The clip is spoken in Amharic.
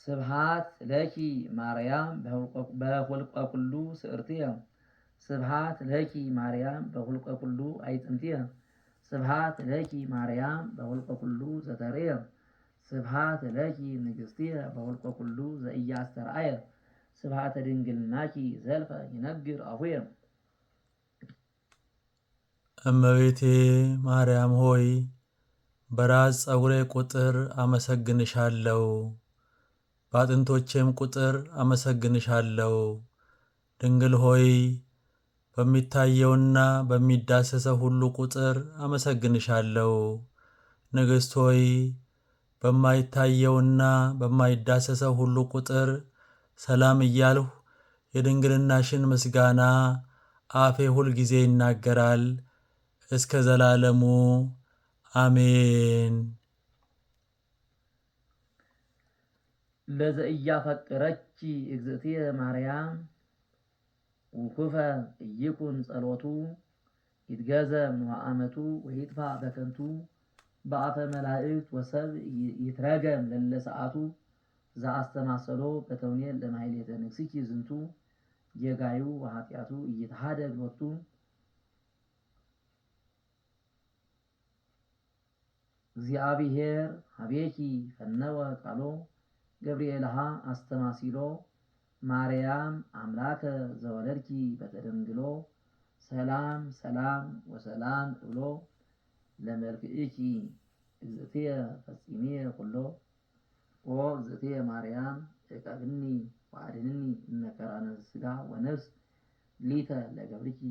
ስብሃት ለኪ ማርያም በሁልቆ ኩሉ ስእርትየ ስብሃት ለኪ ማርያም በሁልቆ ኩሉ አይጥንትየ ስብሃት ለኪ ማርያም በሁልቆ ኩሉ ዘተርየ ስብሃት ለኪ ንግሥትየ በሁልቆ ኩሉ ዘኢያስተርአየ ስብሃተ ድንግልናኪ ዘልፈ ይነግር አፉየ። እመቤቴ ማርያም ሆይ በራስ ጸጉሬ ቁጥር አመሰግንሻለሁ፣ በአጥንቶቼም ቁጥር አመሰግንሻለሁ። ድንግል ሆይ በሚታየውና በሚዳሰሰው ሁሉ ቁጥር አመሰግንሻለሁ። ንግሥት ሆይ በማይታየውና በማይዳሰሰው ሁሉ ቁጥር ሰላም እያልሁ የድንግልናሽን ምስጋና አፌ ሁል ጊዜ ይናገራል እስከ ዘላለሙ አሜን። ለዘኢያፈቅረኪ እግዝእትየ ማርያም ውኩፈ ኢይኩን ጸሎቱ ይትገዘም ንዋአመቱ ወይጥፋ በከንቱ በአፈ መላእክት ወሰብ ይትረገም ለለ ሰዓቱ ዘአስተማሰሎ በተውኔል ለማሕሌተ ንግሥኪ ዝንቱ የጋዩ ወኃጢአቱ እይትሃደግ ሎቱ። እግዚአብሔር ሀቤኪ ፈነወ ቃሎ ገብርኤልሃ አስተማሲሎ ማርያም አምላከ ዘወለድኪ በተደንግሎ ሰላም ሰላም ወሰላም እብሎ ለመልክዕኪ እግዝእትየ ፈጺሜ ኩሎ ኦ እግዝእትየ ማርያም ዕቀብኒ ወአድኅንኒ እምነከራነ ሥጋ ወነፍስ ሊተ ለገብርኪ